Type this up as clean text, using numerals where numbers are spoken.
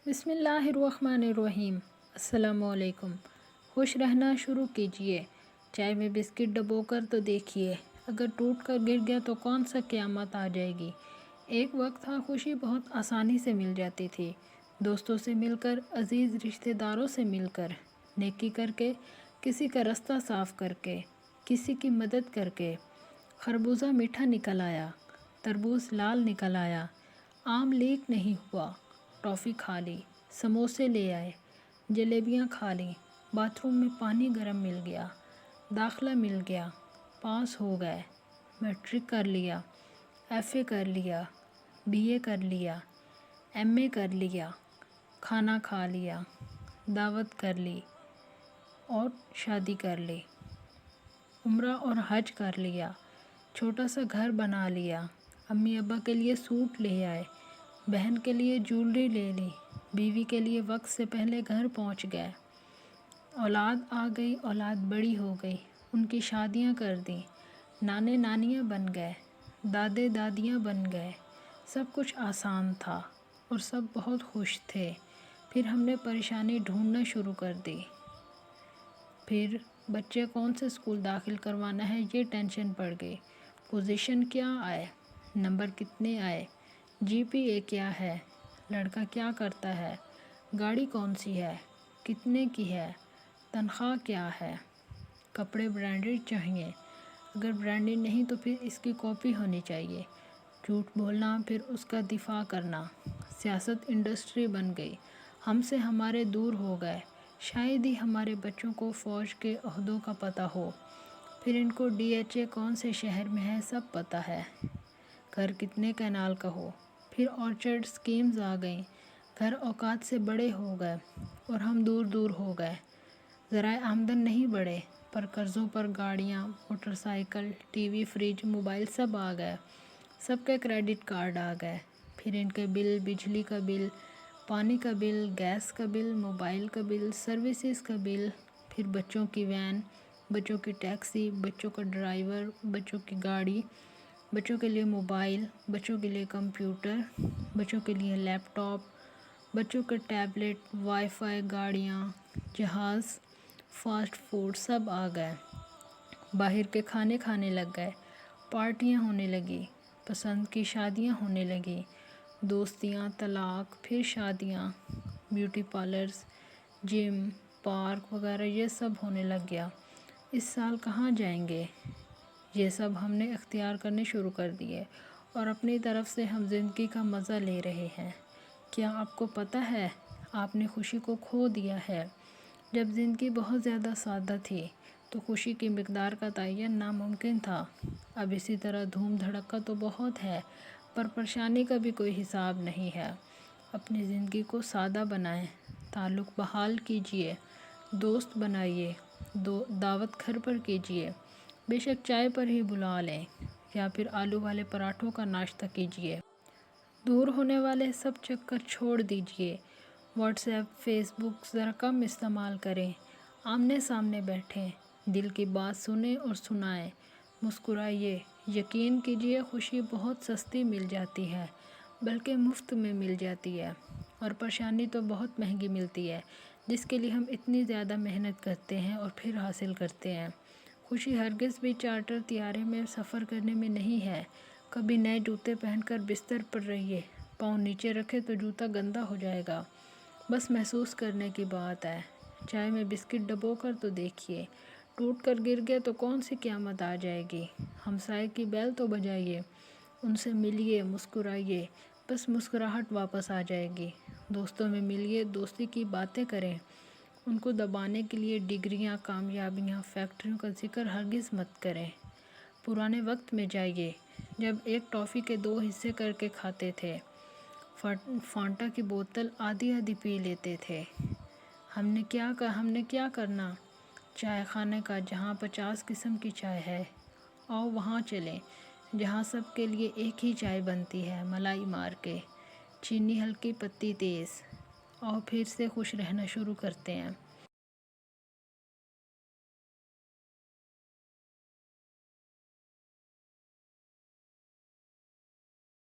بسم اللہ الرحمن الرحیم۔ السلام علیکم۔ خوش رہنا شروع کیجئے، چائے میں بسکٹ ڈبو کر تو دیکھیے، اگر ٹوٹ کر گر گیا تو کون سا قیامت آ جائے گی۔ ایک وقت تھا خوشی بہت آسانی سے مل جاتی تھی، دوستوں سے مل کر، عزیز رشتہ داروں سے مل کر، نیکی کر کے، کسی کا رستہ صاف کر کے، کسی کی مدد کر کے۔ خربوزہ میٹھا نکل آیا، تربوز لال نکل آیا، آم لیک نہیں ہوا، ٹافی کھا لی، سموسے لے آئے، جلیبیاں کھا لیں، باتھ روم میں پانی گرم مل گیا، داخلہ مل گیا، پاس ہو گئے، میٹرک کر لیا، ایف اے کر لیا، بی اے کر لیا، ایم اے کر لیا، کھانا کھا لیا، دعوت کر لی اور شادی کر لی، عمرہ اور حج کر لیا، چھوٹا سا گھر بنا لیا، امی ابا کے لیے سوٹ لے آئے، بہن کے لیے جولری لے لی، بیوی کے لیے وقت سے پہلے گھر پہنچ گئے، اولاد آ گئی، اولاد بڑی ہو گئی، ان کی شادیاں کر دیں، نانے نانیاں بن گئے، دادے دادیاں بن گئے، سب کچھ آسان تھا اور سب بہت خوش تھے۔ پھر ہم نے پریشانی ڈھونڈنا شروع کر دی، پھر بچے کون سے اسکول داخل کروانا ہے یہ ٹینشن پڑ گئی، پوزیشن کیا آئے، نمبر کتنے آئے، جی پی اے کیا ہے، لڑکا کیا کرتا ہے، گاڑی کون سی ہے، کتنے کی ہے، تنخواہ کیا ہے، کپڑے برانڈڈ چاہیے، اگر برانڈڈ نہیں تو پھر اس کی کاپی ہونی چاہیے، جھوٹ بولنا پھر اس کا دفاع کرنا، سیاست انڈسٹری بن گئی، ہم سے ہمارے دور ہو گئے، شاید ہی ہمارے بچوں کو فوج کے عہدوں کا پتہ ہو، پھر ان کو ڈی ایچ اے کون سے شہر میں ہے سب پتہ ہے، گھر کتنے کینال کا ہو، پھر آرچرڈ سکیمز آ گئیں، گھر اوقات سے بڑے ہو گئے اور ہم دور دور ہو گئے، ذرائع آمدن نہیں بڑھے پر قرضوں پر گاڑیاں، motorcycle, TV, fridge, mobile سب آ گئے، سب کے کریڈٹ کارڈ آ گئے، پھر ان کے بل، بجلی کا بل، پانی کا بل، گیس کا بل، موبائل کا بل، سروسز کا بل، پھر بچوں کی وین، بچوں کی ٹیکسی، بچوں کا ڈرائیور، بچوں کی گاڑی، بچوں کے لیے موبائل، بچوں کے لیے کمپیوٹر، بچوں کے لیے لیپ ٹاپ، بچوں کے ٹیبلٹ، وائی فائی، گاڑیاں، جہاز، فاسٹ فوڈ سب آ گئے، باہر کے کھانے کھانے لگ گئے، پارٹیاں ہونے لگی، پسند کی شادیاں ہونے لگی، دوستیاں، طلاق، پھر شادیاں، بیوٹی پارلرز، جم، پارک وغیرہ یہ سب ہونے لگ گیا۔ اس سال کہاں جائیں گے؟ یہ سب ہم نے اختیار کرنے شروع کر دیے اور اپنی طرف سے ہم زندگی کا مزہ لے رہے ہیں۔ کیا آپ کو پتہ ہے آپ نے خوشی کو کھو دیا ہے؟ جب زندگی بہت زیادہ سادہ تھی تو خوشی کی مقدار کا تعین ناممکن تھا، اب اسی طرح دھوم دھڑکا تو بہت ہے پر پریشانی کا بھی کوئی حساب نہیں ہے۔ اپنی زندگی کو سادہ بنائیں، تعلق بحال کیجئے، دوست بنائیے، دعوت گھر پر کیجئے، بے شک چائے پر ہی بلا لیں یا پھر آلو والے پراٹھوں کا ناشتہ کیجئے۔ دور ہونے والے سب چکر چھوڑ دیجئے، واٹس ایپ، فیس بک ذرا کم استعمال کریں، آمنے سامنے بیٹھیں، دل کی بات سنیں اور سنائیں، مسکرائیے، یقین کیجئے خوشی بہت سستی مل جاتی ہے بلکہ مفت میں مل جاتی ہے اور پریشانی تو بہت مہنگی ملتی ہے جس کے لیے ہم اتنی زیادہ محنت کرتے ہیں اور پھر حاصل کرتے ہیں۔ خوشی ہرگز بھی چارٹر طیارے میں سفر کرنے میں نہیں ہے، کبھی نئے جوتے پہن کر بستر پر رہیے، پاؤں نیچے رکھے تو جوتا گندا ہو جائے گا، بس محسوس کرنے کی بات ہے، چائے میں بسکٹ ڈبو کر تو دیکھیے، ٹوٹ کر گر گئے تو کون سی قیامت آ جائے گی، ہمسائے کی بیل تو بجائیے، ان سے ملیے، مسکرائیے، بس مسکراہٹ واپس آ جائے گی، دوستوں میں ملیے، دوستی کی باتیں کریں، ان کو دبانے کے لیے ڈگریاں، کامیابیاں، فیکٹریوں کا ذکر ہرگز مت کریں، پرانے وقت میں جائیے جب ایک ٹافی کے 2 حصے کر کے کھاتے تھے، فانٹا کی بوتل آدھی آدھی پی لیتے تھے، ہم نے کیا کرنا، چائے خانے کا جہاں 50 قسم کی چائے ہے، آؤ وہاں چلیں جہاں سب کے لیے ایک ہی چائے بنتی ہے، ملائی مار کے، چینی ہلکی، پتی تیز، آؤ پھر سے خوش رہنا شروع کرتے ہیں۔